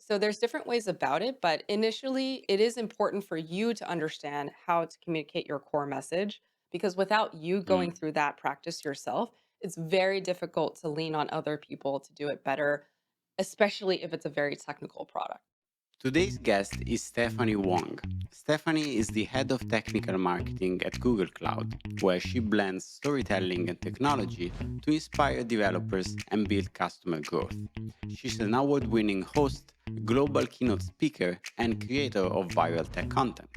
So there's different ways about it, but initially it is important for you to understand how to communicate your core message because without you going Mm. through that practice yourself, it's very difficult to lean on other people to do it better, especially if it's a very technical product. Today's guest is Stephanie Wong. Stephanie is the head of technical marketing at Google Cloud, where she blends storytelling and technology to inspire developers and build customer growth. She's an award winning host, global keynote speaker, and creator of viral tech content.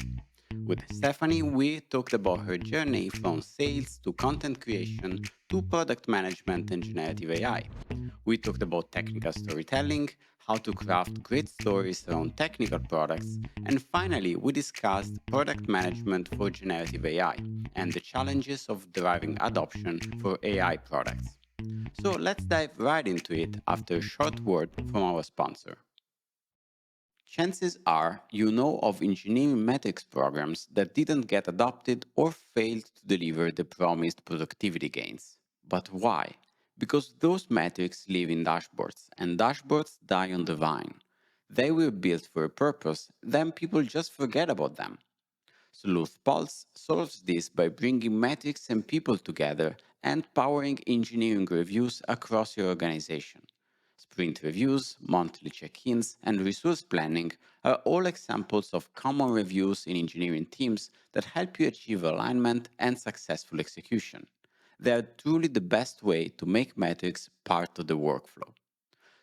With Stephanie, we talked about her journey from sales to content creation to product management and generative AI. We talked about technical storytelling, how to craft great stories around technical products, and finally, we discussed product management for generative AI and the challenges of driving adoption for AI products. So let's dive right into it after a short word from our sponsor. Chances are you know of engineering metrics programs that didn't get adopted or failed to deliver the promised productivity gains. But why? Because those metrics live in dashboards, and dashboards die on the vine. They were built for a purpose, then people just forget about them. Sleuth Pulse solves this by bringing metrics and people together and powering engineering reviews across your organization. Sprint reviews, monthly check ins, and resource planning are all examples of common reviews in engineering teams that help you achieve alignment and successful execution. They are truly the best way to make metrics part of the workflow.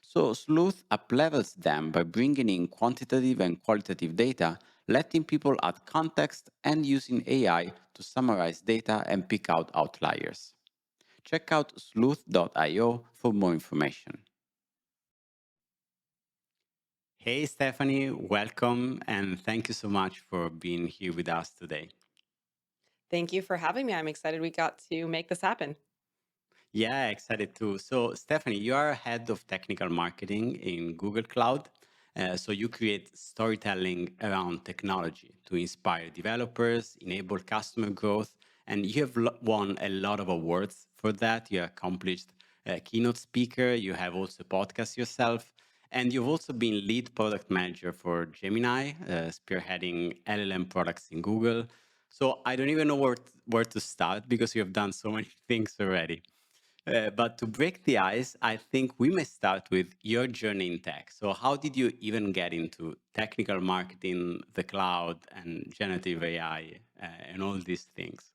So Sleuth uplevels them by bringing in quantitative and qualitative data, letting people add context, and using AI to summarize data and pick out outliers. Check out sleuth.io for more information. Hey, Stephanie, welcome, and thank you so much for being here with us today. Thank you for having me. I'm excited we got to make this happen. Yeah, excited too. So, Stephanie, you are head of technical marketing in Google Cloud. So, you create storytelling around technology to inspire developers, enable customer growth, and you have won a lot of awards for that. You accomplished a keynote speaker, you have also podcast yourself, and you've also been lead product manager for Gemini, spearheading LLM products in Google. So, I don't even know where to start because you have done so many things already. But to break the ice, I think we may start with your journey in tech. So, how did you even get into technical marketing, the cloud, and generative AI, and all these things?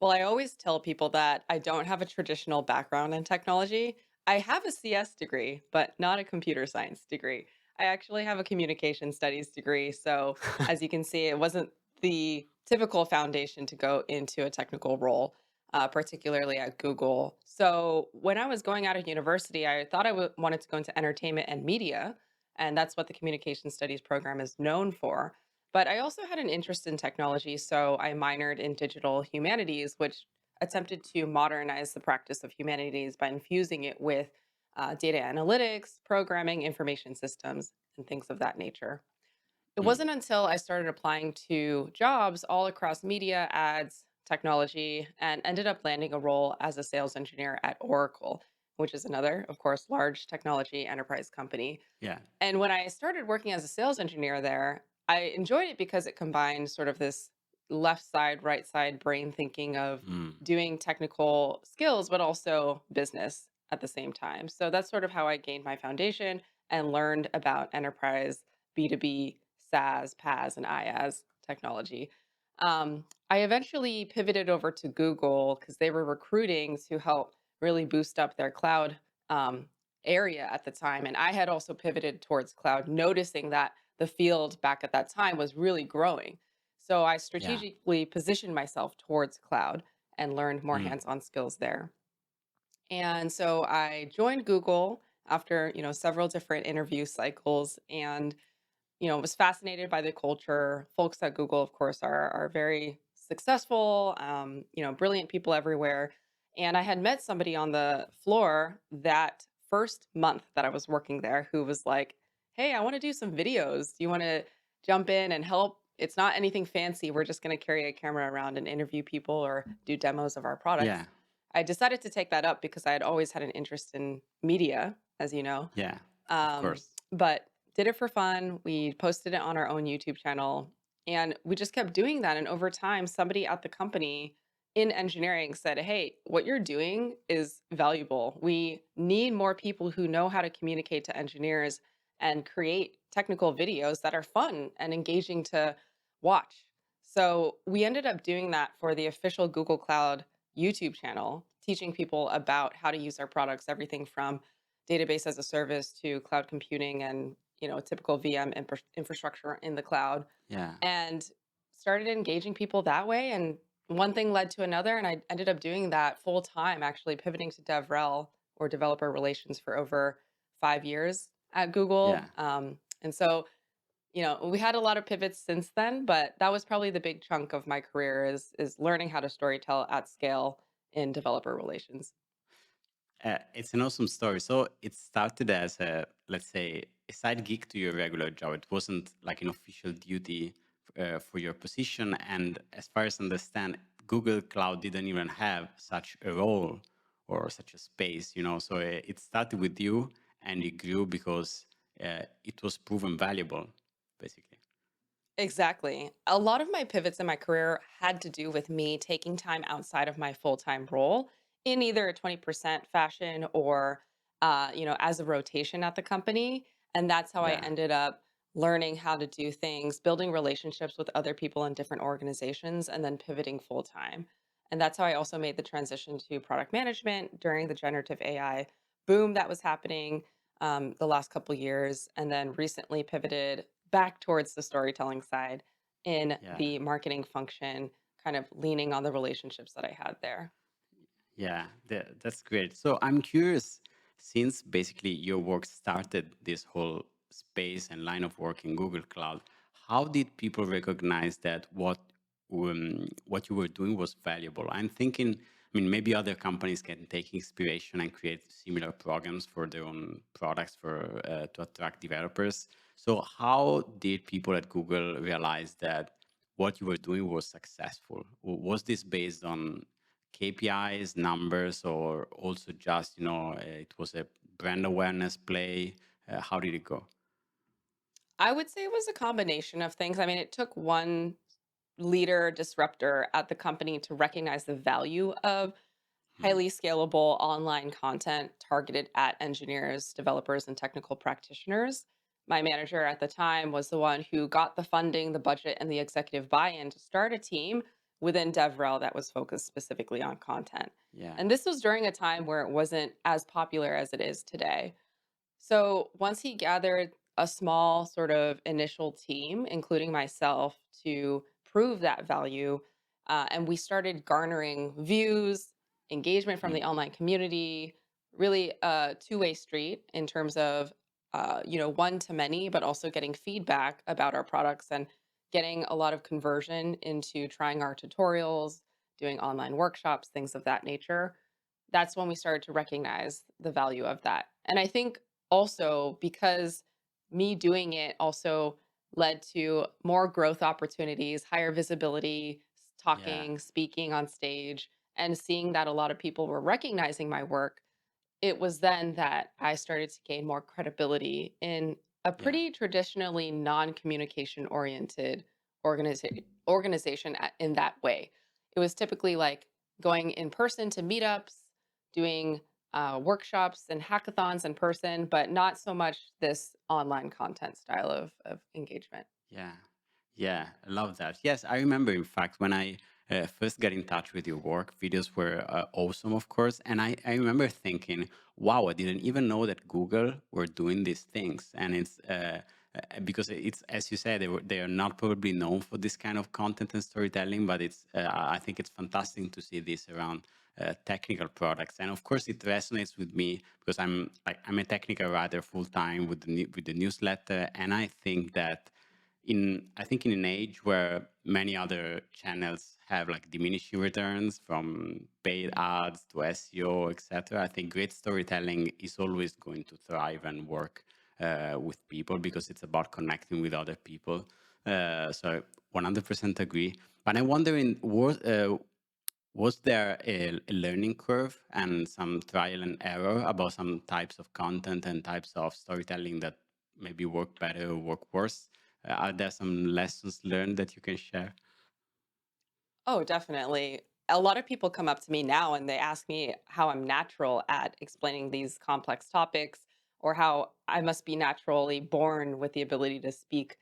Well, I always tell people that I don't have a traditional background in technology. I have a CS degree, but not a computer science degree. I actually have a communication studies degree. So, as you can see, it wasn't the typical foundation to go into a technical role, particularly at Google. So, when I was going out of university, I thought wanted to go into entertainment and media. And that's what the communication studies program is known for. But I also had an interest in technology, so I minored in digital humanities, which attempted to modernize the practice of humanities by infusing it with data analytics, programming, information systems, and things of that nature. It Mm. wasn't until I started applying to jobs all across media, ads, technology, and ended up landing a role as a sales engineer at Oracle, which is another, of course, large technology enterprise company. Yeah. And when I started working as a sales engineer there, I enjoyed it because it combined sort of this left side, right side brain thinking of Mm. doing technical skills, but also business at the same time. So that's sort of how I gained my foundation and learned about enterprise B2B, SaaS, PaaS, and IaaS technology. I eventually pivoted over to Google because they were recruiting to help really boost up their cloud um, area at the time. And I had also pivoted towards cloud, noticing that the field back at that time was really growing. So I Yeah. strategically positioned myself towards cloud and learned more Mm. hands-on skills there. And so I joined Google after, several different interview cycles and, was fascinated by the culture. Folks at Google, of course, are very successful, brilliant people everywhere. And I had met somebody on the floor that first month that I was working there who was like, "Hey, I want to do some videos. Do you want to jump in and help? It's not anything fancy. We're just going to carry a camera around and interview people or do demos of our products." Yeah. I decided to take that up because I had always had an interest in media, as you know. Yeah. Of Um, course. but did it for fun. We posted it on our own YouTube channel and we just kept doing that. And over time, somebody at the company in engineering said, "Hey, what you're doing is valuable. We need more people who know how to communicate to engineers and create technical videos that are fun and engaging to watch." So we ended up doing that for the official Google Cloud YouTube channel, teaching people about how to use our products, everything from database as a service to cloud computing and typical VM infrastructure in the cloud, Yeah. and started engaging people that way. And one thing led to another, and I ended up doing that full time, actually pivoting to DevRel or developer relations for over 5 years at Google. Yeah. And so we had a lot of pivots since then, but that was probably the big chunk of my career is learning how to storytell at scale in developer relations. It's an awesome story. So it started as a, let's say, a side gig to your regular job. It wasn't like an official duty for your position. And as far as I understand, Google Cloud didn't even have such a role or such a space, So it started with you and it grew because it was proven valuable, basically. Exactly. A lot of my pivots in my career had to do with me taking time outside of my full-time role in either a 20% fashion or as a rotation at the company. And that's how I Yeah. ended up learning how to do things, building relationships with other people in different organizations, and then pivoting full-time. And that's how I also made the transition to product management during the generative AI boom that was happening the last couple years, and then recently pivoted back towards the storytelling side in Yeah. the marketing function, kind of leaning on the relationships that I had there. Yeah, that's great. So I'm curious, since basically your work started this whole space and line of work in Google Cloud, how did people recognize that what you were doing was valuable? I'm thinking, I mean, maybe other companies can take inspiration and create similar programs for their own products for to attract developers. So how did people at Google realize that what you were doing was successful? Was this based on KPIs, numbers, or also just, it was a brand awareness play? How did it go? I would say it was a combination of things. I mean, it took one leader disruptor at the company to recognize the value of Hmm. highly scalable online content targeted at engineers, developers, and technical practitioners. My manager at the time was the one who got the funding, the budget, and the executive buy in to start a team within DevRel that was focused specifically on content. Yeah, And this was during a time where it wasn't as popular as it is today. So once he gathered a small sort of initial team, including myself, to prove that value, and we started garnering views, engagement from the hmm, online community, really a two-way street in terms of one to many, but also getting feedback about our products and getting a lot of conversion into trying our tutorials, doing online workshops, things of that nature. That's when we started to recognize the value of that. And I think also because me doing it also led to more growth opportunities, higher visibility, yeah, talking, speaking on stage, and seeing that a lot of people were recognizing my work. It was then that I started to gain more credibility in a yeah, pretty traditionally non-communication oriented organization in that way. It was typically like going in person to meetups, doing workshops and hackathons in person, but not so much this online content style of engagement. yeah, yeah. I love that. Yes, I remember, in fact, when I first got in touch with your work, videos were awesome, of course. And I remember thinking, wow, I didn't even know that Google were doing these things. And it's because it's, as you said, they are not probably known for this kind of content and storytelling, but I think it's fantastic to see this around technical products. And of course, it resonates with me because I'm a technical writer full time with with the newsletter, and I think that in an age where many other channels have like diminishing returns from paid ads to SEO, etc. I think great storytelling is always going to thrive and work with people because it's about connecting with other people. So 100% agree. But I'm wondering, was there a learning curve and some trial and error about some types of content and types of storytelling that maybe work better or work worse? Are there some lessons learned that you can share? Oh, definitely. A lot of people come up to me now and they ask me how I'm natural at explaining these complex topics or how I must be naturally born with the ability to speak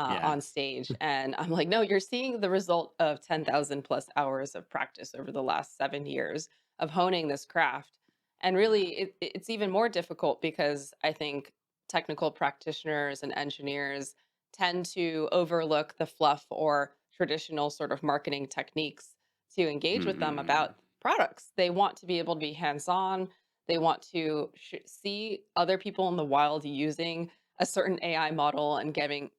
Yeah. on stage. And I'm like, no, you're seeing the result of 10,000 plus hours of practice over the last 7 years of honing this craft. And Yeah. really, it's even more difficult because I think technical practitioners and engineers tend to overlook the fluff or traditional sort of marketing techniques to engage with them Mm-mm. about products. They want to be able to be hands on. They want to see other people in the wild using a certain AI model and getting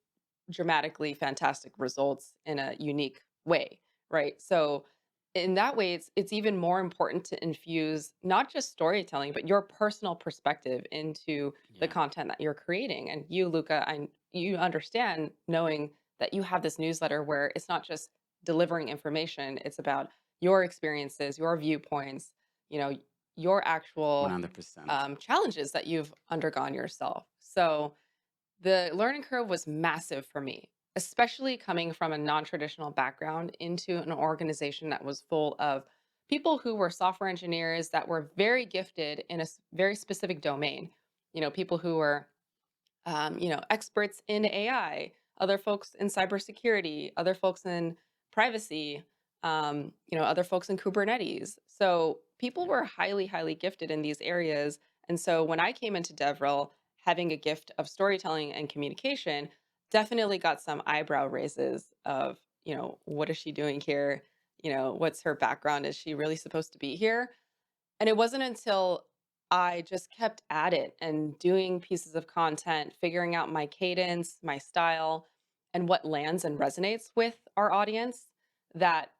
dramatically fantastic results in a unique way, right? So in that way it's even more important to infuse not just storytelling but your personal perspective into the Yeah. content that you're creating. And you, Luca, you understand knowing that you have this newsletter where it's not just delivering information, it's about your experiences, your viewpoints, you know, your actual 100%. challenges that you've undergone yourself. So the learning curve was massive for me, especially coming from a non-traditional background into an organization that was full of people who were software engineers that were very gifted in a very specific domain. People who were experts in AI, other folks in cybersecurity, other folks in privacy, other folks in Kubernetes. So people Yeah. were highly, highly gifted in these areas. And so when I came into DevRel, having a gift of storytelling and communication, definitely got some eyebrow raises of, what is she doing here? What's her background? Is she really supposed to be here? And it wasn't until I just kept at it and doing pieces of content, figuring out my cadence, my style, and what lands and resonates with our audience that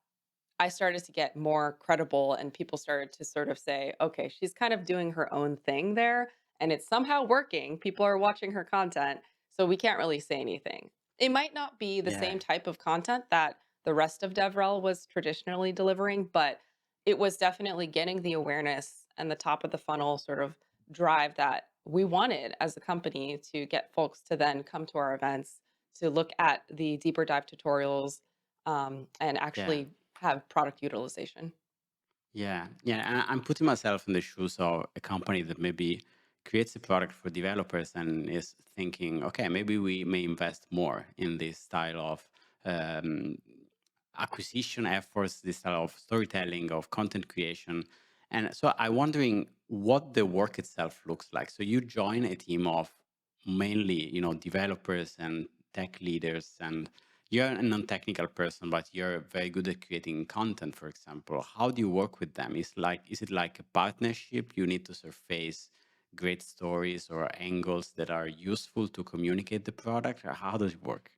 I started to get more credible and people started to sort of say, okay, she's kind of doing her own thing there and it's somehow working. People are watching her content, so we can't really say anything. It might not be the Yeah. same type of content that the rest of DevRel was traditionally delivering, but it was definitely getting the awareness and the top of the funnel sort of drive that we wanted as a company to get folks to then come to our events, to look at the deeper dive tutorials, and Yeah. actually have product utilization. Yeah, yeah. And I'm putting myself in the shoes of a company that maybe creates a product for developers and is thinking, okay, maybe we may invest more in this style of um, acquisition efforts, this style of storytelling, of content creation. And so I'm wondering what the work itself looks like. So you join a team of mainly, developers and tech leaders, and you're a non-technical person, but you're very good at creating content, for example. How do you work with them? Is it like a partnership? You need to surface great stories or angles that are useful to communicate the product, or how does it work?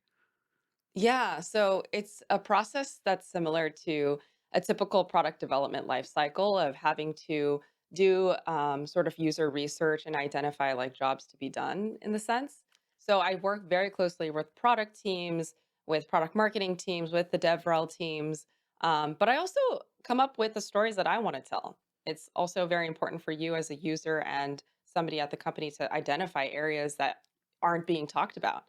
Yeah, so it's a process that's similar to a typical product development life cycle of having to do sort of user research and identify like jobs to be done in the sense. So I work very closely with product teams, with product marketing teams, with the DevRel teams, but I also come up with the stories that I want to tell. It's also very important for you as a user and somebody at the company to identify areas that aren't being talked about.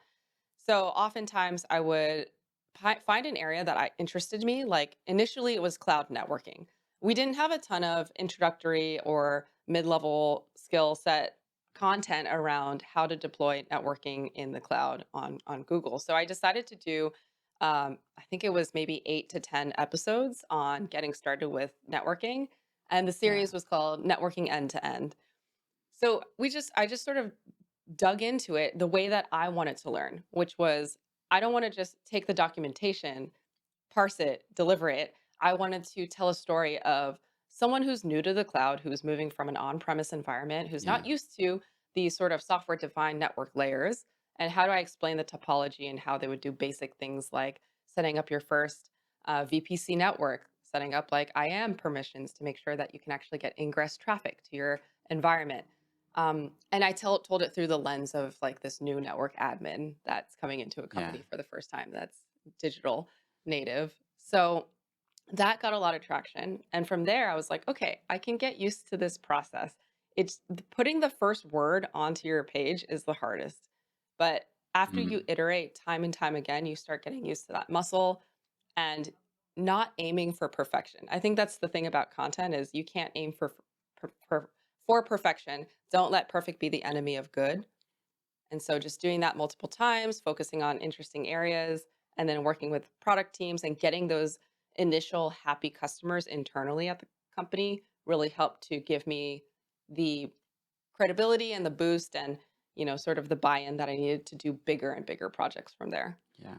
So oftentimes I would find an area that I interested me. Like initially it was cloud networking. We didn't have a ton of introductory or mid-level skill set content around how to deploy networking in the cloud on Google. So I decided to do I think it was maybe 8 to 10 episodes on getting started with networking. And the Yeah, series was called Networking End to End. So I just sort of dug into it the way that I wanted to learn, which was I don't want to just take the documentation, parse it, deliver it. I wanted to tell a story of someone who's new to the cloud, who's moving from an on premise environment, who's yeah, not used to these sort of software defined network layers. And how do I explain the topology and how they would do basic things like setting up your first VPC network, setting up like IAM permissions to make sure that you can actually get ingress traffic to your environment. And I told it through the lens of like this new network admin that's coming into a yeah. company for the first time that's digital native. So that got a lot of traction. And from there, I was like, okay, I can get used to this process. It's putting the first word onto your page is the hardest. But after you Mm. iterate time and time again, you start getting used to that muscle and not aiming for perfection. I think that's the thing about content is you can't aim per, for perfection. Don't let perfect be the enemy of good. And so just doing that multiple times, focusing on interesting areas, and then working with product teams and getting those initial happy customers internally at the company really helped to give me the credibility and the boost and, sort of the buy-in that I needed to do bigger and bigger projects from there. Yeah.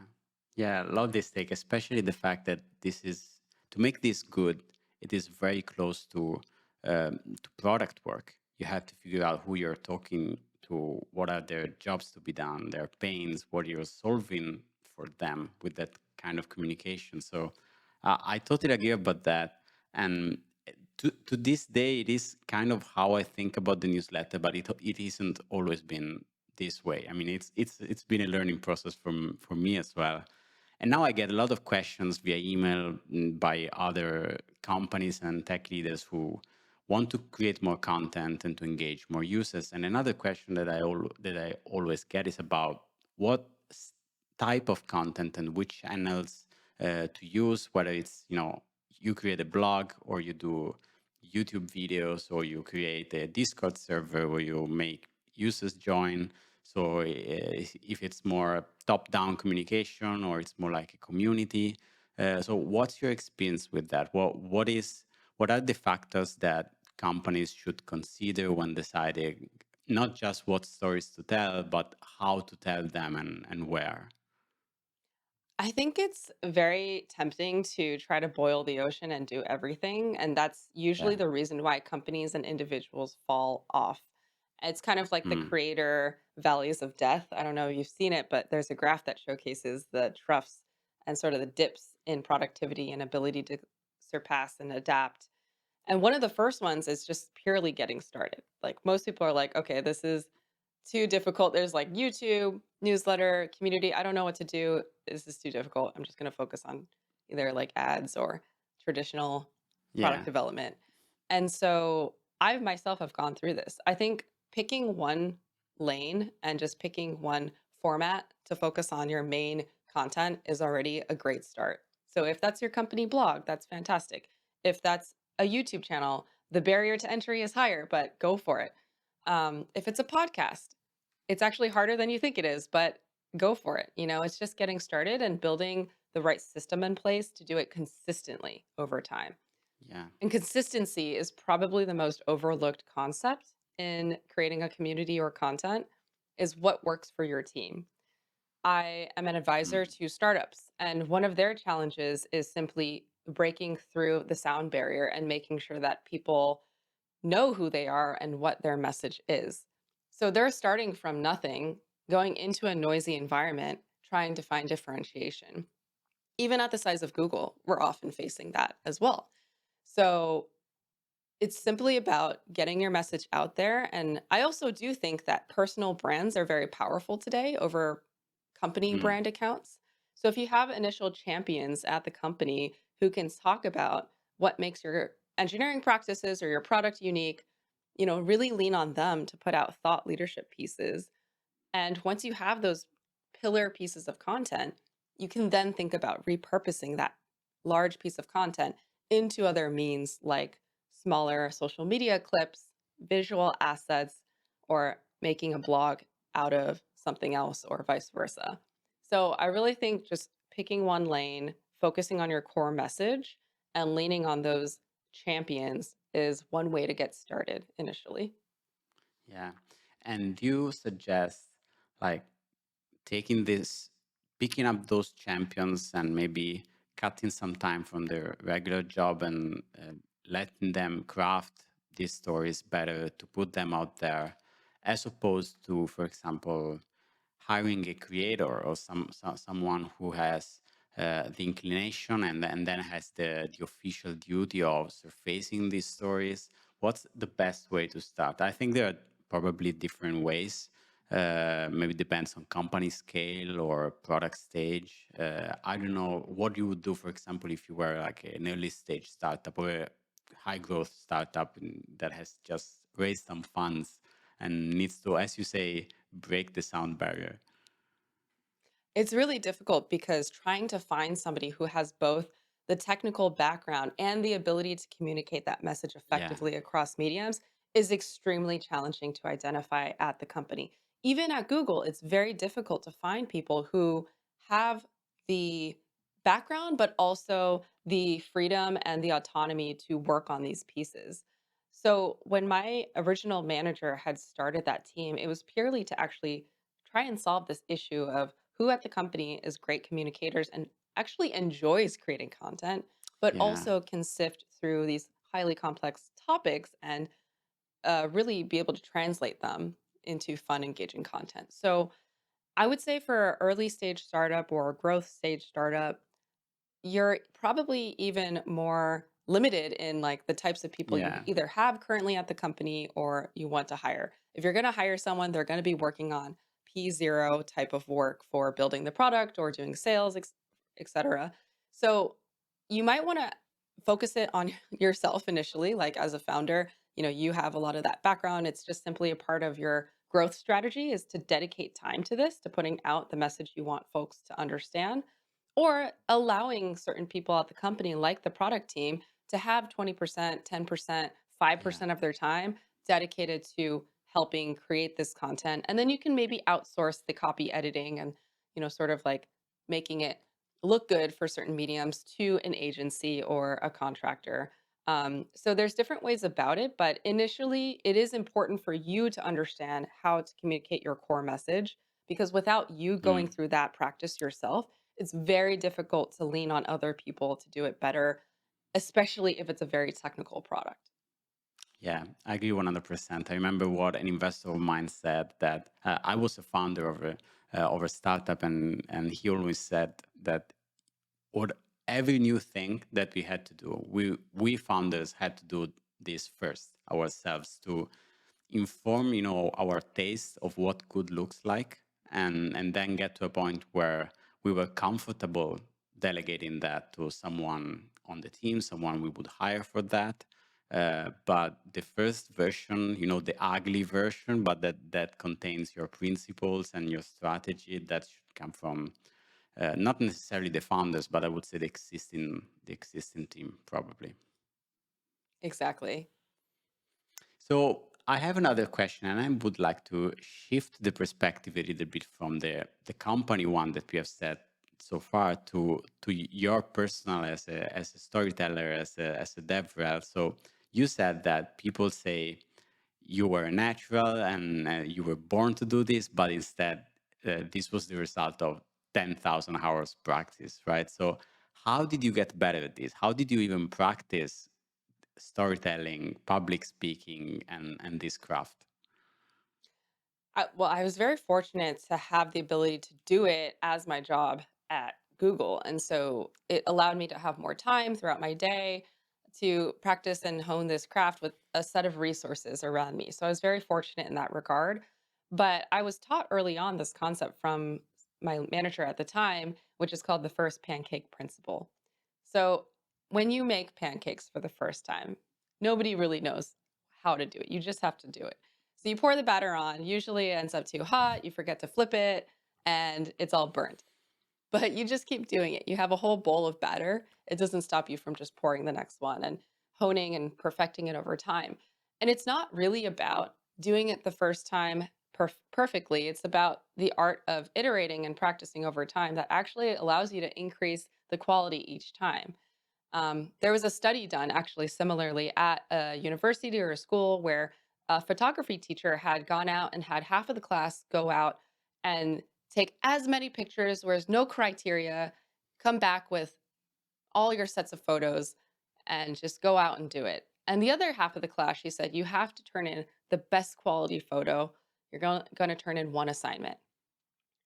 Yeah, I love this take, especially the fact that this is to make this good, it is very close to product work. You have to figure out who you're talking to, what are their jobs to be done, their pains, what you're solving for them with that kind of communication. So I totally agree about that. And to this day, it is kind of how I think about the newsletter, but it isn't always been this way. I mean, it's been a learning process for me as well. And now I get a lot of questions via email by other companies and tech leaders who want to create more content and to engage more users. And another question that I always get is about what type of content and which channels to use, whether it's, you create a blog or you do YouTube videos or you create a Discord server where you make users join. So if it's more top-down communication or it's more like a community. So what's your experience with that? What are the factors that companies should consider when deciding not just what stories to tell, but how to tell them and where? I think it's very tempting to try to boil the ocean and do everything. And that's usually Yeah. the reason why companies and individuals fall off. It's kind of like the Mm. creator valleys of death. I don't know if you've seen it, but there's a graph that showcases the troughs and sort of the dips in productivity and ability to surpass and adapt. And one of the first ones is just purely getting started. Like most people are like, okay, this is too difficult. There's like YouTube, newsletter, community. I don't know what to do. This is too difficult. I'm just going to focus on either like ads or traditional product Yeah. development. And so I myself have gone through this. I think picking one lane and just picking one format to focus on your main content is already a great start. So if that's your company blog, that's fantastic. If that's a YouTube channel, the barrier to entry is higher, but go for it. If it's a podcast, it's actually harder than you think it is, but go for it. It's just getting started and building the right system in place to do it consistently over time. Yeah. And consistency is probably the most overlooked concept in creating a community or content is what works for your team. I am an advisor Mm. to startups, and one of their challenges is simply breaking through the sound barrier and making sure that people know who they are and what their message is. So they're starting from nothing, going into a noisy environment, trying to find differentiation. Even at the size of Google, we're often facing that as well. So it's simply about getting your message out there. And I also do think that personal brands are very powerful today over company Mm. brand accounts. So if you have initial champions at the company who can talk about what makes your engineering practices or your product unique, really lean on them to put out thought leadership pieces. And once you have those pillar pieces of content, you can then think about repurposing that large piece of content into other means like smaller social media clips, visual assets, or making a blog out of something else or vice versa. So I really think just picking one lane, focusing on your core message, and leaning on those champions is one way to get started initially. Yeah. And you suggest like taking this, picking up those champions and maybe cutting some time from their regular job and letting them craft these stories better to put them out there, as opposed to, for example, hiring a creator or someone who has the inclination and then has the official duty of surfacing these stories. What's the best way to start? I think there are probably different ways. Maybe depends on company scale or product stage. I don't know what you would do, for example, if you were like an early stage startup or a high growth startup that has just raised some funds and needs to, as you say, break the sound barrier. It's really difficult because trying to find somebody who has both the technical background and the ability to communicate that message Yeah, effectively across mediums is extremely challenging to identify at the company. Even at Google, it's very difficult to find people who have the background, but also the freedom and the autonomy to work on these pieces. So, when my original manager had started that team, it was purely to actually try and solve this issue of who at the company is great communicators and actually enjoys creating content, but yeah, also can sift through these highly complex topics and really be able to translate them into fun, engaging content. So I would say for early stage startup or growth stage startup, you're probably even more limited in like the types of people you yeah, either have currently at the company or you want to hire. If you're going to hire someone, they're going to be working on P0 type of work for building the product or doing sales, etc. So you might want to focus it on yourself initially, like as a founder, you have a lot of that background. It's just simply a part of your growth strategy is to dedicate time to this, to putting out the message you want folks to understand or allowing certain people at the company, like the product team, to have 20%, 10%, yeah. 5% of their time dedicated to helping create this content. And then you can maybe outsource the copy editing and, sort of like making it look good for certain mediums to an agency or a contractor. So there's different ways about it, but initially it is important for you to understand how to communicate your core message because without you going Mm. through that practice yourself, it's very difficult to lean on other people to do it better, especially if it's a very technical product. Yeah, I agree 100%. I remember what an investor of mine said that I was a founder of a startup, and he always said that what every new thing that we had to do, we founders had to do this first ourselves to inform our taste of what good looks like, and then get to a point where we were comfortable delegating that to someone on the team, someone we would hire for that. But the first version, the ugly version, but that contains your principles and your strategy, that should come from not necessarily the founders, but I would say the existing team probably. Exactly. So I have another question, and I would like to shift the perspective a little bit from the company one that we have said so far to your personal as a storyteller, as a dev rel. So you said that people say you were a natural and you were born to do this, but instead this was the result of 10,000 hours practice, right? So how did you get better at this? How did you even practice storytelling, public speaking, and this craft? Well, I was very fortunate to have the ability to do it as my job at Google. And so it allowed me to have more time throughout my day to practice and hone this craft with a set of resources around me. So I was very fortunate in that regard. But I was taught early on this concept from my manager at the time, which is called the first pancake principle. So when you make pancakes for the first time, nobody really knows how to do it. You just have to do it. So you pour the batter on, usually it ends up too hot, you forget to flip it, and it's all burnt. But you just keep doing it. You have a whole bowl of batter. It doesn't stop you from just pouring the next one and honing and perfecting it over time. And it's not really about doing it the first time perfectly. It's about the art of iterating and practicing over time that actually allows you to increase the quality each time. There was a study done actually similarly at a university or a school where a photography teacher had gone out and had half of the class go out and take as many pictures, whereas no criteria, come back with all your sets of photos and just go out and do it. And the other half of the class, she said, you have to turn in the best quality photo. You're going to turn in one assignment.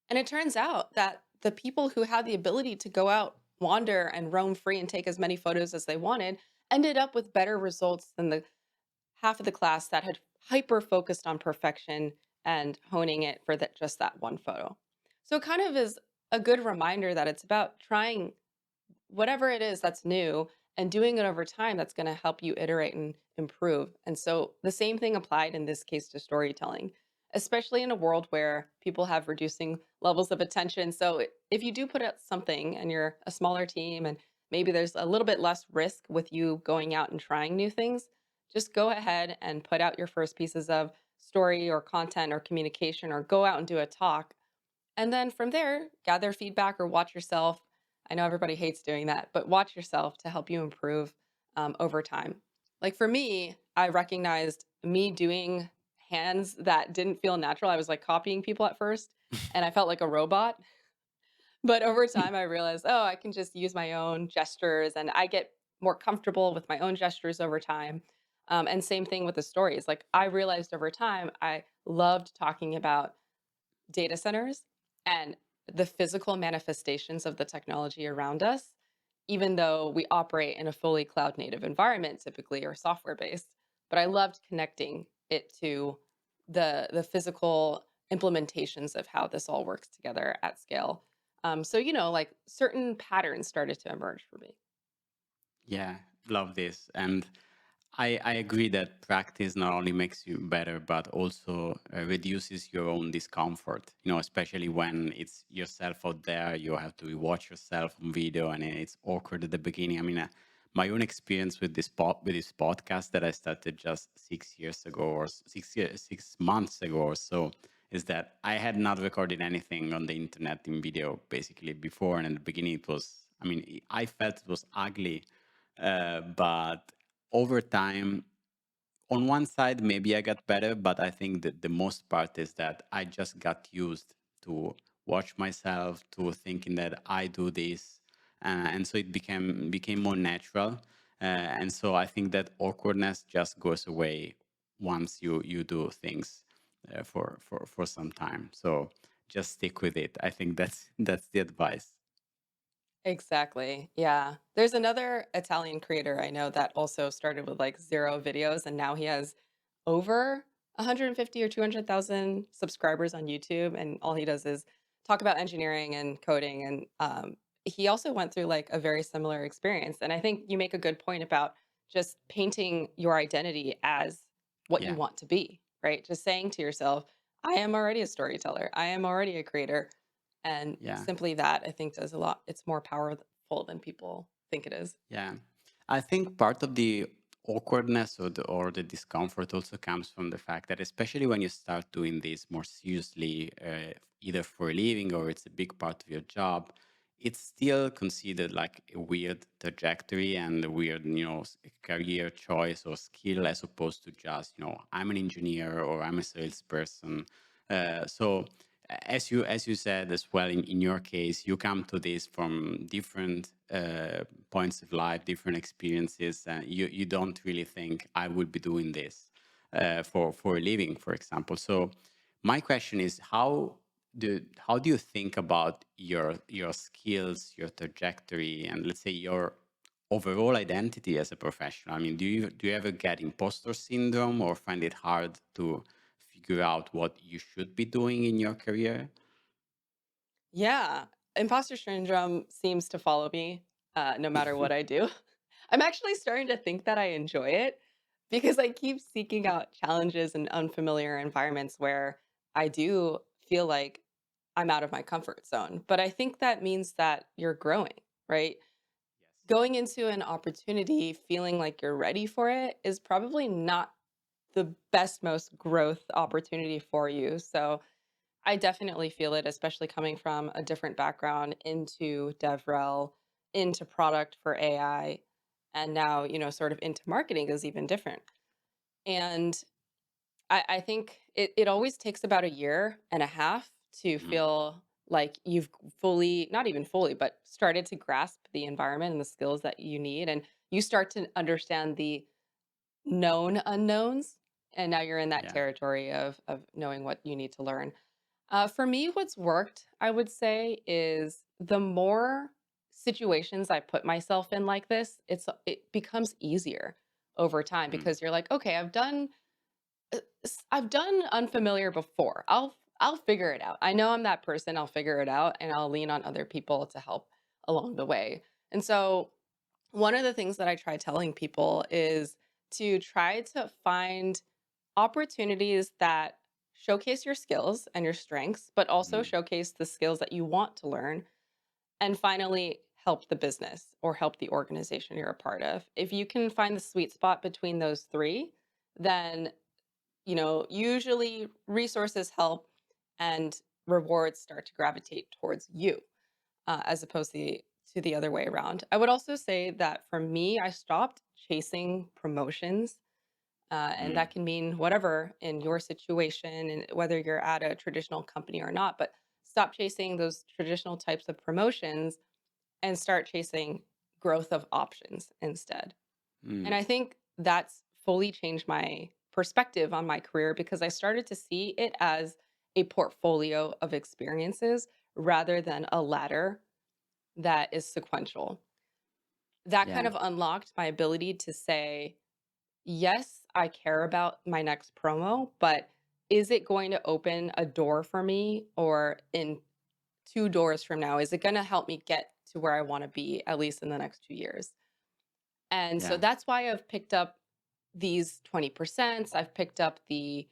And it turns out that the people who had the ability to go out, wander, and roam free and take as many photos as they wanted ended up with better results than the half of the class that had hyper focused on perfection and honing it for just that one photo. So it kind of is a good reminder that it's about trying whatever it is that's new and doing it over time that's going to help you iterate and improve. And so the same thing applied in this case to storytelling. especially in a world where people have reducing levels of attention. So if you do put out something and you're a smaller team and maybe there's a little bit less risk with you going out and trying new things, just go ahead and put out your first pieces of story or content or communication or go out and do a talk. And then from there, gather feedback or watch yourself. I know everybody hates doing that, but watch yourself to help you improve over time. Like for me, I recognized me doing hands that didn't feel natural. I was like copying people at first and I felt like a robot. But over time, I realized, oh, I can just use my own gestures and I get more comfortable with my own gestures over time. And same thing with the stories. Like I realized over time, I loved talking about data centers and the physical manifestations of the technology around us, even though we operate in a fully cloud native environment, typically or software based. But I loved connecting it to the physical implementations of how this all works together at scale. So like certain patterns started to emerge for me. Yeah, love this. And I agree that practice not only makes you better, but also reduces your own discomfort, especially when it's yourself out there, you have to watch yourself on video and it's awkward at the beginning. I mean, my own experience with with this podcast that I started just 6 years ago or 6 months ago or so is that I had not recorded anything on the internet in video basically before. And in the beginning it was, I mean, I felt it was ugly, but over time, on one side, maybe I got better, but I think that the most part is that I just got used to watch myself, to thinking that I do this, and so it became more natural. And so I think that awkwardness just goes away once you do things for some time. So just stick with it. I think that's the advice. Exactly. Yeah. There's another Italian creator I know that also started with like 0 videos and now he has over 150 or 200,000 subscribers on YouTube and all he does is talk about engineering and coding and he also went through like a very similar experience and I think you make a good point about just painting your identity as what you Yeah, want to be, right? Just saying to yourself, I am already a storyteller. I am already a creator. And yeah. simply that, I think, does a lot. It's more powerful than people think it is. Yeah, I think part of the awkwardness or the discomfort also comes from the fact that, especially when you start doing this more seriously, either for a living or it's a big part of your job, it's still considered like a weird trajectory and a weird, career choice or skill as opposed to just, I'm an engineer or I'm a salesperson. So as you said as well, in your case, you come to this from different points of life, different experiences. You don't really think I would be doing this for a living, for example. So my question is, how do you think about your skills, your trajectory, and let's say your overall identity as a professional? I mean, do you ever get imposter syndrome or find it hard to figure out what you should be doing in your career? Yeah, imposter syndrome seems to follow me no matter what I do. I'm actually starting to think that I enjoy it because I keep seeking out challenges and unfamiliar environments where I do feel like I'm out of my comfort zone. But I think that means that you're growing, right? Yes. Going into an opportunity feeling like you're ready for it is probably not the best, most growth opportunity for you. So I definitely feel it, especially coming from a different background into DevRel, into product for AI, and now, sort of into marketing is even different. And I think it always takes about a year and a half to Mhm. feel like you've fully, not even fully, but started to grasp the environment and the skills that you need. And you start to understand the known unknowns. And now you're in that Yeah. territory of knowing what you need to learn. For me, what's worked, I would say, is the more situations I put myself in like this, it becomes easier over time Mm. because you're like, okay, I've done unfamiliar before. I'll figure it out. I know I'm that person. I'll figure it out, and I'll lean on other people to help along the way. And so, one of the things that I try telling people is to try to find opportunities that showcase your skills and your strengths, but also Mm, showcase the skills that you want to learn. And finally, help the business or help the organization you're a part of. If you can find the sweet spot between those three, then, usually resources help and rewards start to gravitate towards you as opposed to the other way around. I would also say that for me, I stopped chasing promotions. And mm, that can mean whatever in your situation, and whether you're at a traditional company or not. But stop chasing those traditional types of promotions and start chasing growth of options instead. And mm. I think that's fully changed my perspective on my career because I started to see it as a portfolio of experiences rather than a ladder that is sequential. That kind Yeah, of unlocked my ability to say, yes, I care about my next promo, but is it going to open a door for me, or in 2 doors from now, is it gonna help me get to where I wanna be, at least in the next 2 years? And so yeah, that's why I've picked up these 20%. I've picked up the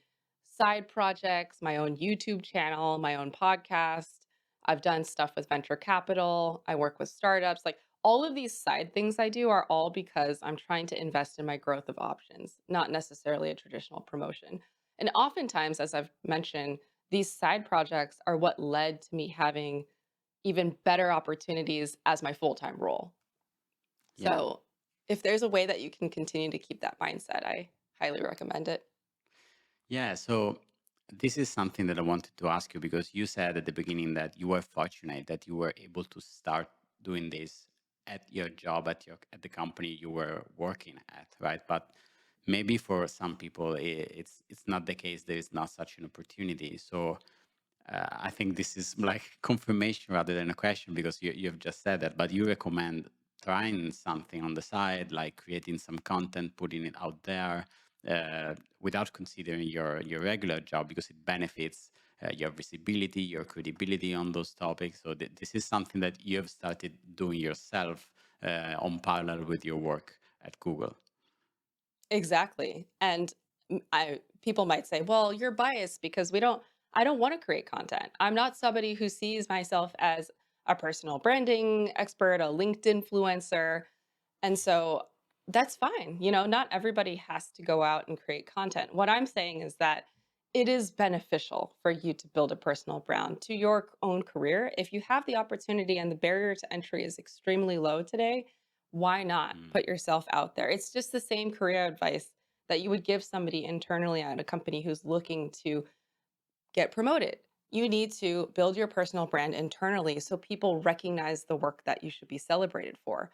side projects, my own YouTube channel, my own podcast. I've done stuff with venture capital. I work with startups. Like all of these side things I do are all because I'm trying to invest in my growth of options, not necessarily a traditional promotion. And oftentimes, as I've mentioned, these side projects are what led to me having even better opportunities as my full time role. yeah. So, if there's a way that you can continue to keep that mindset, I highly recommend it. Yeah, so this is something that I wanted to ask you because you said at the beginning that you were fortunate that you were able to start doing this at your job at the company you were working at, right? But maybe for some people it's not the case. There is not such an opportunity. So I think this is like confirmation rather than a question because you have just said that, but you recommend trying something on the side, like creating some content, putting it out there without considering your regular job because it benefits your visibility, your credibility on those topics. So this is something that you have started doing yourself on parallel with your work at Google. Exactly. And I people might say, "Well, you're biased because we don't I don't want to create content. I'm not somebody who sees myself as a personal branding expert, a LinkedIn influencer." And so that's fine. Not everybody has to go out and create content. What I'm saying is that it is beneficial for you to build a personal brand to your own career. If you have the opportunity and the barrier to entry is extremely low today, why not Mm, put yourself out there? It's just the same career advice that you would give somebody internally at a company who's looking to get promoted. You need to build your personal brand internally so people recognize the work that you should be celebrated for.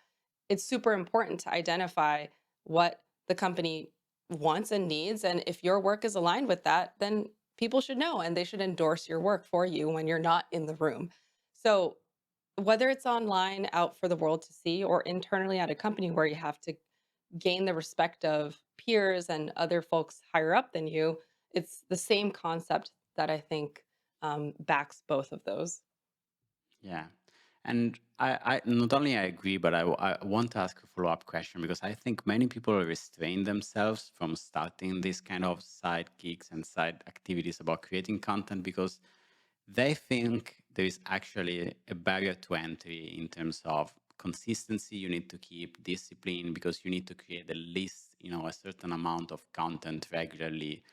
It's super important to identify what the company wants and needs. And if your work is aligned with that, then people should know and they should endorse your work for you when you're not in the room. So, whether it's online out for the world to see or internally at a company where you have to gain the respect of peers and other folks higher up than you, it's the same concept that I think backs both of those. yeah. And I not only I agree, but I want to ask a follow-up question because I think many people restrain themselves from starting this kind of side gigs and side activities about creating content because they think there is actually a barrier to entry in terms of consistency. You need to keep discipline because you need to create at least a certain amount of content regularly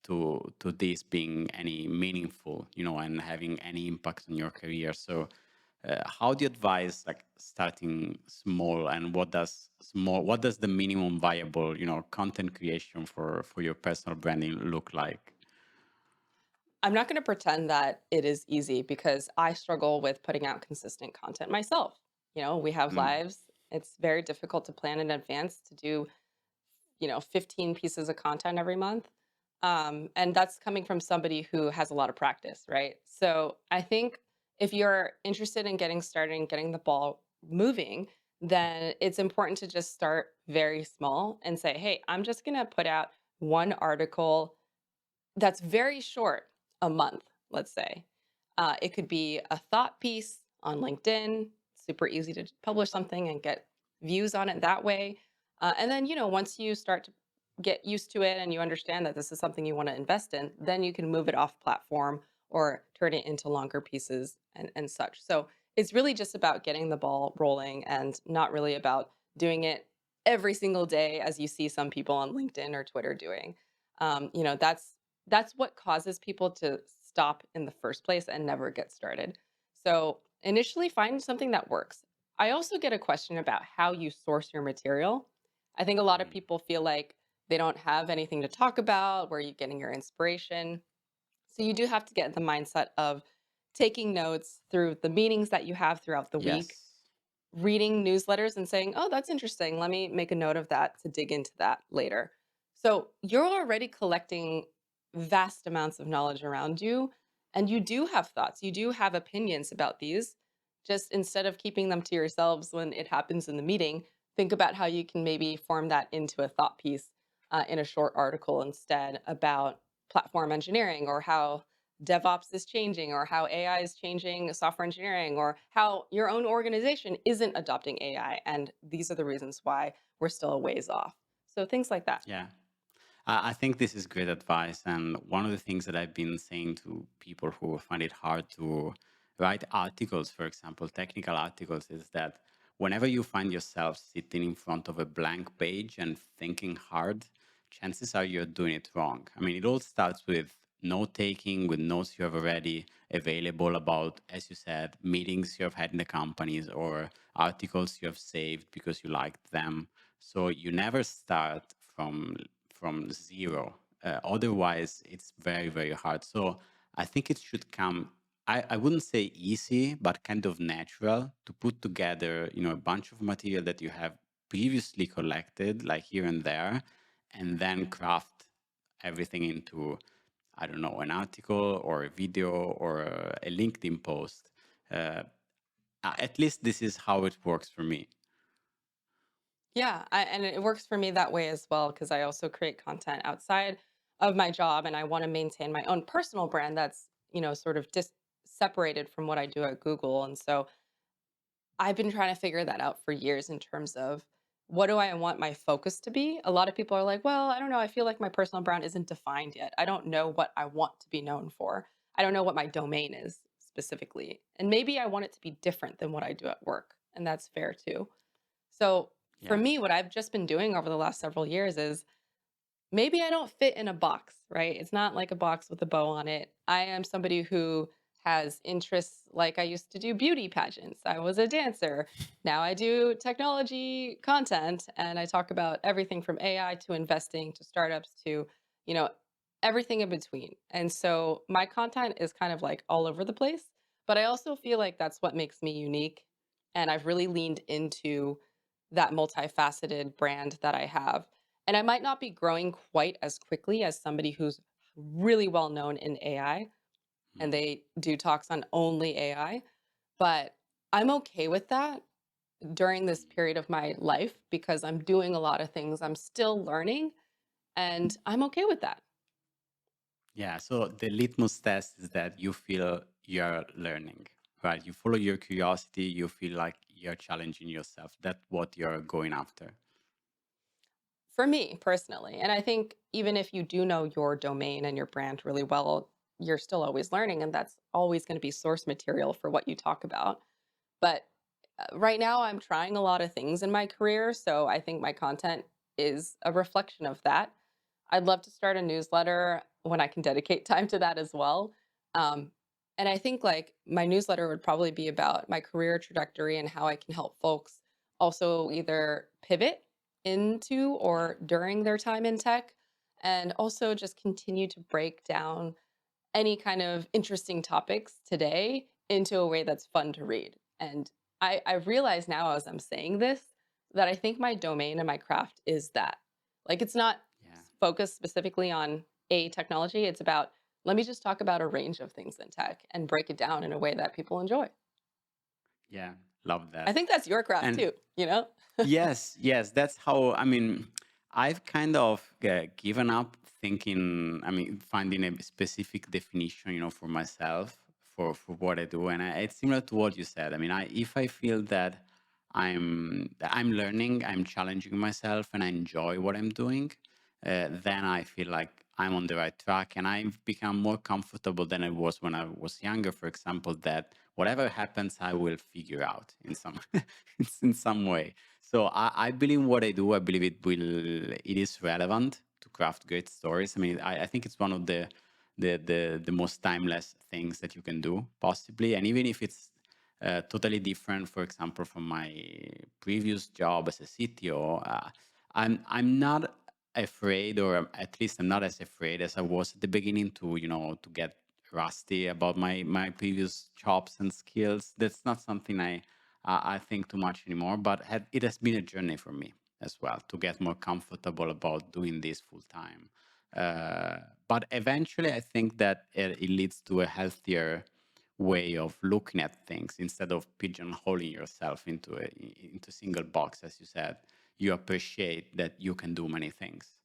to this being any meaningful, and having any impact on your career. So how do you advise like starting small, and what does the minimum viable content creation for your personal branding look like? I'm not going to pretend that it is easy because I struggle with putting out consistent content myself. We have Mm, lives. It's very difficult to plan in advance to do 15 pieces of content every month. And that's coming from somebody who has a lot of practice, right? So I think if you're interested in getting started and getting the ball moving, then it's important to just start very small and say, hey, I'm just going to put out one article that's very short a month, let's say. It could be a thought piece on LinkedIn, super easy to publish something and get views on it that way. And then, once you start to get used to it and you understand that this is something you want to invest in, then you can move it off platform or turn it into longer pieces and such. So it's really just about getting the ball rolling and not really about doing it every single day as you see some people on LinkedIn or Twitter doing. That's what causes people to stop in the first place and never get started. So initially find something that works. I also get a question about how you source your material. I think a lot of Mm. people feel like they don't have anything to talk about. Where are you getting your inspiration? So you do have to get in the mindset of taking notes through the meetings that you have throughout the week, Yes. reading newsletters and saying, "Oh, that's interesting. Let me make a note of that to dig into that later." So you're already collecting vast amounts of knowledge around you, and you do have thoughts. You do have opinions about these. Just instead of keeping them to yourselves when it happens in the meeting, think about how you can maybe form that into a thought piece in a short article instead about platform engineering or how DevOps is changing or how AI is changing software engineering or how your own organization isn't adopting AI. And these are the reasons why we're still a ways off. So things like that. Yeah. I think this is great advice. And one of the things that I've been saying to people who find it hard to write articles, for example, technical articles, is that whenever you find yourself sitting in front of a blank page and thinking hard, chances are you're doing it wrong. I mean, it all starts with note taking, with notes you have already available about, as you said, meetings you have had in the companies or articles you have saved because you liked them. So you never start from zero. Otherwise, it's very, very hard. So I think it should come. I wouldn't say easy, but kind of natural to put together, a bunch of material that you have previously collected, like here and there, and then craft everything into, I don't know, an article or a video or a LinkedIn post. Uh, at least this is how it works for me. Yeah. And it works for me that way as well because I also create content outside of my job and I want to maintain my own personal brand that's, sort of separated from what I do at Google. And so I've been trying to figure that out for years in terms of what do I want my focus to be? A lot of people are like, well, I don't know. I feel like my personal brand isn't defined yet. I don't know what I want to be known for. I don't know what my domain is specifically. And maybe I want it to be different than what I do at work. And that's fair too. So for Yeah. me, what I've just been doing over the last several years is maybe I don't fit in a box, right? It's not like a box with a bow on it. I am somebody who has interests like I used to do beauty pageants. I was a dancer. Now I do technology content and I talk about everything from AI to investing to startups to, you know, everything in between. And so my content is kind of like all over the place, but I also feel like that's what makes me unique. And I've really leaned into that multifaceted brand that I have and I might not be growing quite as quickly as somebody who's really well known in AI and Mm. they do talks on only AI, but I'm okay with that during this period of my life because I'm doing a lot of things. I'm still learning and I'm okay with that. Yeah, so the litmus test is that you feel you're learning, right? You follow your curiosity, you feel like you're challenging yourself. That's what you're going after. For me personally. And I think even if you do know your domain and your brand really well, you're still always learning and that's always going to be source material for what you talk about. But right now, I'm trying a lot of things in my career. So I think my content is a reflection of that. I'd love to start a newsletter when I can dedicate time to that as well. Um, and I think like my newsletter would probably be about my career trajectory and how I can help folks also either pivot into Yeah. or during their time in tech and also just continue to break down any kind of interesting topics today into a way that's fun to read. And I realize now as I'm saying this that I think my domain and my craft is that. Like it's not Yeah. focused specifically on a technology. It's about let me just talk about a range of things in tech and break it down in a way that people enjoy. Yeah. Love I that. think that's your craft And too, you know? yes, yes, that's how, I mean, I've kind of given up thinking, I mean, finding a specific definition, for myself for what I do. And it's similar to what you said. I mean, if I feel that I'm learning, I'm challenging myself and I enjoy what I'm doing, then I feel like I'm on the right track, and I've become more comfortable than I was when I was younger. For example, that whatever happens, I will figure out in some in some way. So I believe what I do. I believe it is relevant to craft great stories. I mean, I think it's one of the most timeless things that you can do, possibly. And even if it's totally different, for example, from my previous job as a CTO, I'm not afraid, or at least I'm not as afraid as I was at the beginning to, to get rusty about my previous jobs and skills. That's not something I think too much anymore, but it has been a journey for me as well to get more comfortable about doing this full time. But eventually, I think that it leads to a healthier way of looking at things instead of pigeonholing yourself into single box, as you said. You appreciate that you can do many things,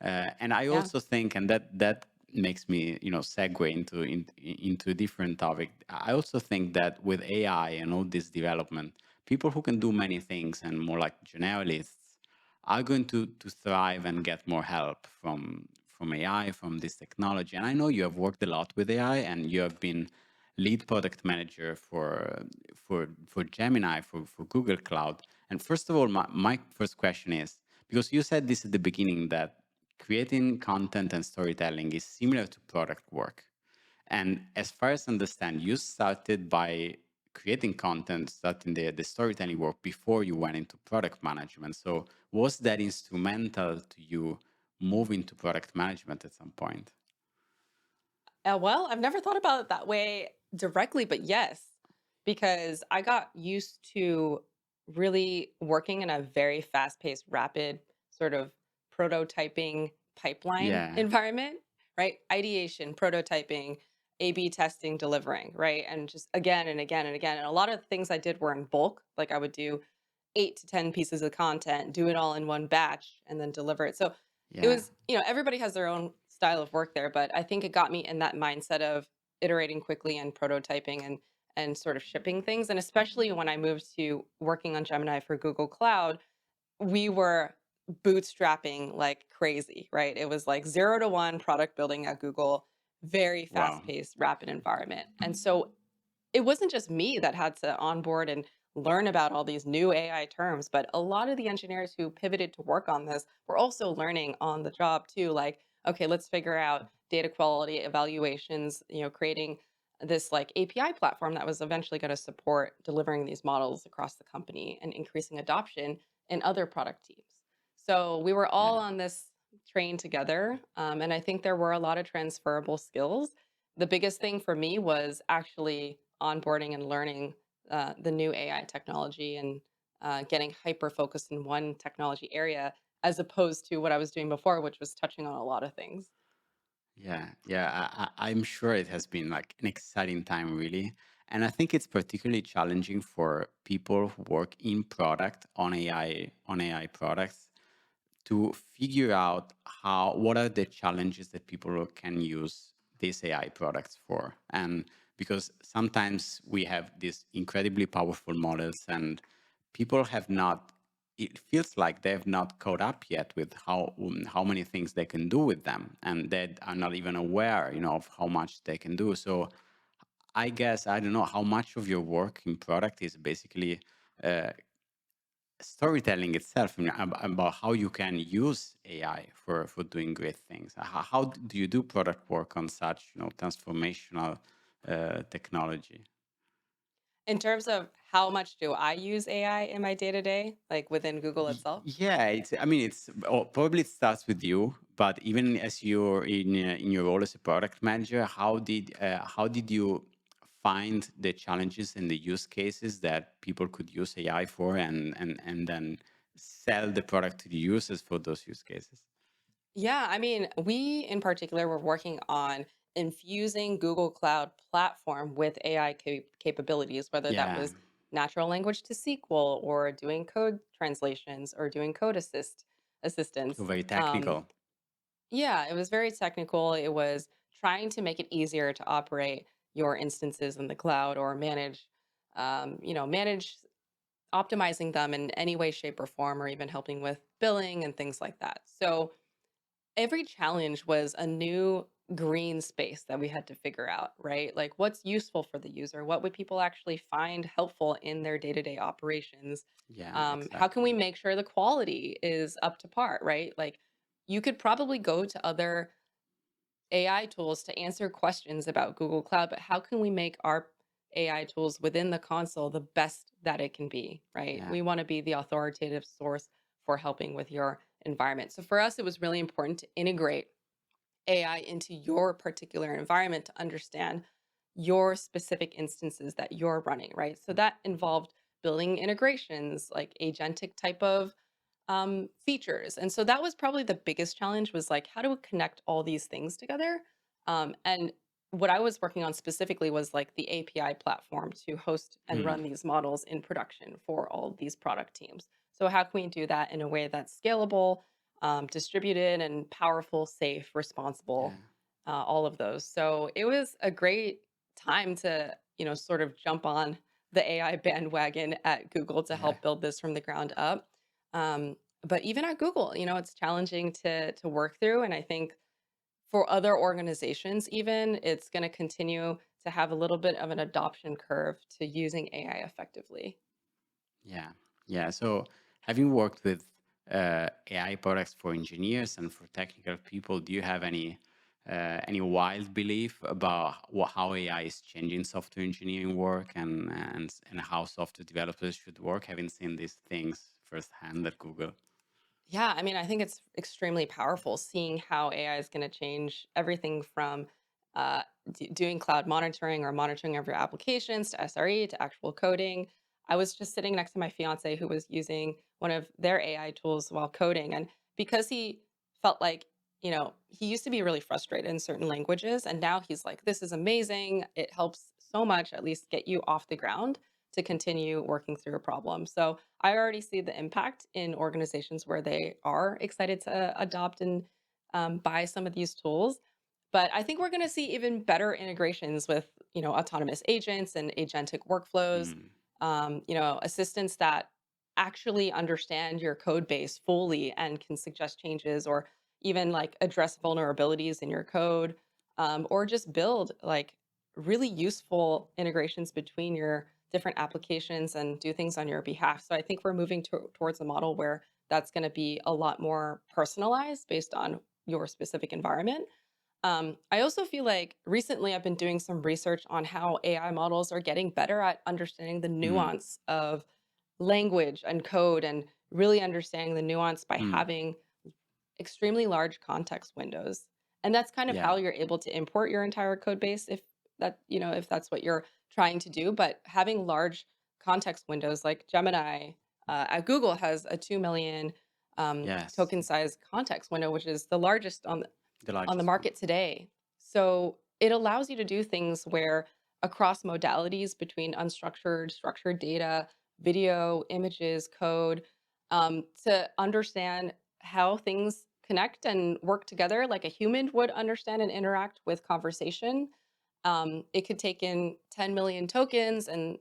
and I Yeah. also think, and that makes me segue into a different topic. I also think that with AI and all this development, people who can do many things and more like generalists are going to thrive and get more help from AI, from this technology. And I know you have worked a lot with AI, and you have been lead product manager for Gemini for Google Cloud. And first of all, my first question is, because you said this at the beginning, that creating content and storytelling is similar to product work. And as far as I understand, you started by creating content, starting the storytelling work before you went into product management. So was that instrumental to you moving to product management at some point? Well, I've never thought about it that way directly, but yes, because I got used to really working in a very fast paced, rapid sort of prototyping pipeline Yeah, environment, right? Ideation, prototyping, A B testing, delivering, right? And just again and again and again. And a lot of the things I did were in bulk. Like I would do 8 to 10 pieces of content, do it all in one batch, and then deliver it. So it yeah, was, everybody has their own style of work there, but I think it got me in that mindset of iterating quickly and prototyping and sort of shipping things. And especially when I moved to working on Gemini for Google Cloud, we were bootstrapping like crazy, right? It was like 0 to 1 product building at Google, very wow, fast paced, rapid environment. And so it wasn't just me that had to onboard and learn about all these new AI terms, but a lot of the engineers who pivoted to work on this were also learning on the job too. Like, okay, let's figure out data quality evaluations, creating this like API platform that was eventually going to support delivering these models across the company and increasing adoption in other product teams. So we were all yeah. on this train together. And I think there were a lot of transferable skills. The biggest thing for me was actually onboarding and learning the new AI technology and getting hyper focused in one technology area as opposed to what I was doing before, which was touching on a lot of things. Yeah, yeah, I'm sure it has been like an exciting time, really. And I think it's particularly challenging for people who work in product on AI products to figure out what are the challenges that people can use these AI products for. And because sometimes we have these incredibly powerful models, and people have not, it feels like they have not caught up yet with how many things they can do with them, and they are not even aware, of how much they can do. So I guess I don't know how much of your work in product is basically uh, storytelling itself, about how you can use AI for doing great things. How do you do product work on such transformational technology? In terms of how much do I use AI in my day to day, like within Google itself? Yeah, I mean, probably it starts with you, but even as you're in your role as a product manager, how did you find the challenges and the use cases that people could use AI for, and then sell the product to the users for those use cases? Yeah, I mean, we in particular were working on infusing Google Cloud Platform with AI capabilities, whether that Yeah, was natural language to SQL or doing code translations or doing code so assistance. very Um, technical. yeah, it was very technical. It was trying to make it easier to operate your instances in the cloud or manage optimizing them in any way, shape, or form, or even helping with billing and things like that. So every challenge was a new green space that we had to figure out, right? Like what's useful for the user? What would people actually find helpful in their day-to-day operations? Yeah, How can we exactly. make sure the quality is up to par, right? Like you could probably go to other AI tools to answer questions about Google Cloud, but how can we make our AI tools within the console the best that it can be, right? Yeah. We want to be the authoritative source for helping with your environment. So for us, it was really important to integrate AI into your particular environment to understand your specific instances that you're running, right? So that involved building integrations, like agentic type of features. And so that was probably the biggest challenge was like, how do we connect all these things together? And what I was working on specifically was like the API platform to host and Mm, run these models in production for all of these product teams. So how can we do that in a way that's scalable, distributed, and powerful, safe, yeah. responsible, all of those. So it was a great time to, sort of jump on the AI bandwagon at Google to Yeah. help build this from the ground up. But even at Google, it's challenging to work through, and I think for other organizations, even it's going to continue to have a little bit of an adoption curve to using AI effectively. Yeah, yeah. So, having worked with AI products for engineers and for technical people, do you have any wild belief about how AI is changing software engineering work and how software developers should work? Having seen these things firsthand at Google. Yeah, I mean, I think it's extremely powerful seeing how AI is going to change everything from doing cloud monitoring or monitoring of your applications to SRE to actual coding. I was just sitting next to my fiance who was using one of their AI tools while coding. And because he felt like, he used to be really frustrated in certain languages. And now he's like, this is amazing. It helps so much, at least get you off the ground to continue working through a problem. So I already see the impact in organizations where they are excited to adopt and buy some of these tools. But I think we're going to see even better integrations with, autonomous agents and agentic workflows, Mm, assistants that actually understand your code base fully and can suggest changes or even like address vulnerabilities in your code, or just build like really useful integrations between your different applications and do things on your behalf. So I think we're moving towards a model where that's going to be a lot more personalized based on your specific environment. I also feel like recently I've been doing some research on how AI models are getting better at understanding the mm, nuance of language and code and really understanding the nuance by mm. having extremely large context windows. And that's kind of Yeah. how you're able to import your entire code base if that's what you're trying to do. But having large context windows like Gemini at Google has a 2 million Yes. token size context window, which is the largest The on the largest one. market today. So it allows you to do things where across modalities between unstructured, structured data, video, images, code, to understand how things connect and work together like a human would understand and interact with conversation. It could take in 10 million tokens and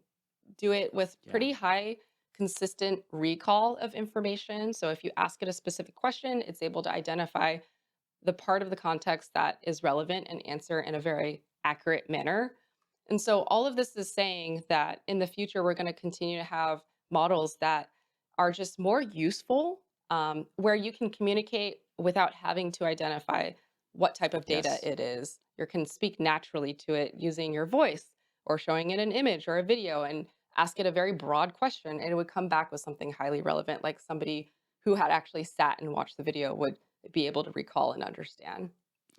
do it with Yeah. pretty high consistent recall of information. So if you ask it a specific question, it's able to identify the part of the context that is relevant and answer in a very accurate manner. And so all of this is saying that in the future, we're going to continue to have models that are just more useful, where you can communicate without having to identify what type of data Yes. it is. You can speak naturally to it using your voice or showing it an image or a video and ask it a very broad question, and it would come back with something highly relevant, like somebody who had actually sat and watched the video would be able to recall and understand.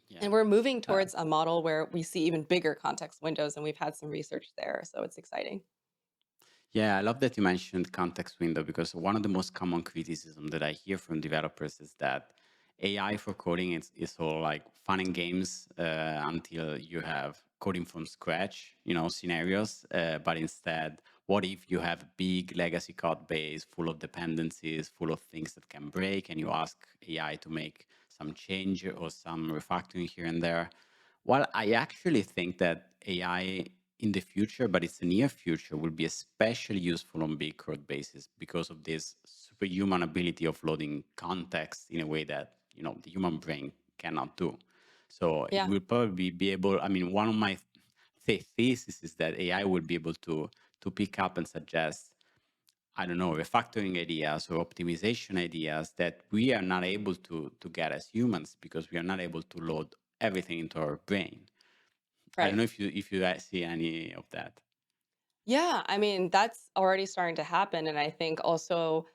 Yeah. And we're moving Uh, towards a model where we see even bigger context windows, and we've had some research there, so it's exciting. Yeah, I love that you mentioned context window because one of the most common criticism that I hear from developers is that AI for coding is all like fun and games until you have coding from scratch, scenarios. But instead, what if you have a big legacy code base full of dependencies, full of things that can break, and you ask AI to make some change or some refactoring here and there? Well, I actually think that AI in the future, but it's the near future, will be especially useful on big code bases because of this superhuman ability of loading context in a way that the human brain cannot do. So it Yeah, will probably be able, I mean, one of my thesis is that AI will be able to pick up and suggest, I don't know, refactoring ideas or optimization ideas that we are not able to get as humans because we are not able to load everything into our brain. I don't right. know if you guys see any of that. Yeah, I mean, that's already starting to happen, and I think also,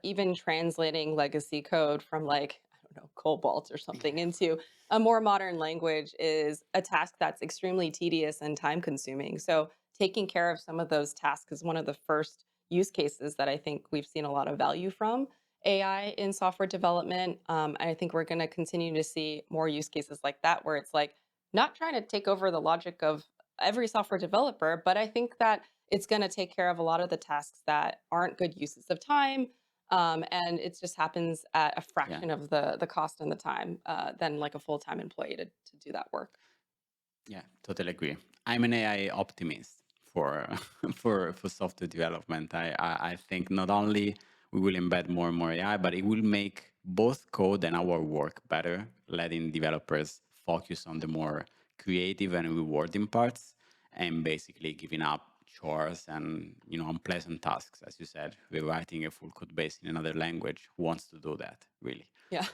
even translating legacy code from, like, I don't know, Cobalt or something into a more modern language is a task that's extremely tedious and time-consuming, so taking care of some of those tasks is one of the first use cases that I think we've seen a lot of value from AI in software development, and I think we're gonna continue to see more use cases like that, where it's, like, not trying to take over the logic of every software developer, but I think that it's going to take care of a lot of the tasks that aren't good uses of time. And it just happens at a Yeah. fraction of the cost and the time than like a full-time employee to do that work. Yeah, totally agree. I'm an AI optimist for for software development. I think not only we will embed more and more AI, but it will make both code and our work better, letting developers focus on the more creative and rewarding parts, and basically giving up chores and unpleasant tasks. As you said, rewriting a full code base in another language. Who wants to do that, really? Yeah.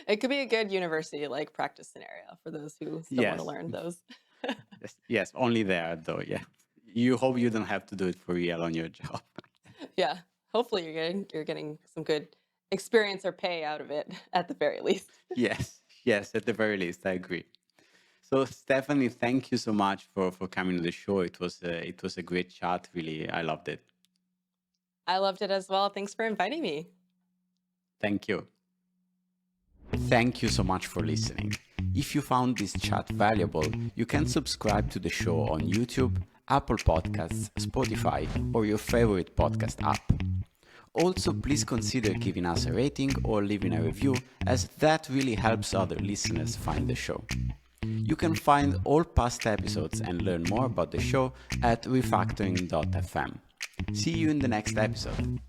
It could be a good university like practice scenario for those who still want to Yes. learn those. Yes, yes, only there though. Yeah, you hope you don't have to do it for real on your job. Yeah. Hopefully you're getting some good experience or pay out of it at the very least. Yes, yes, at the very least, I agree. So, Stephanie, thank you so much for coming to the show. It was a great chat. Really, I loved it. I loved it as well. Thanks for inviting me. Thank you. Thank you so much for listening. If you found this chat valuable, you can subscribe to the show on YouTube, Apple Podcasts, Spotify, or your favorite podcast app. Also, please consider giving us a rating or leaving a review, as that really helps other listeners find the show. You can find all past episodes and learn more about the show at refactoring.fm. See you in the next episode.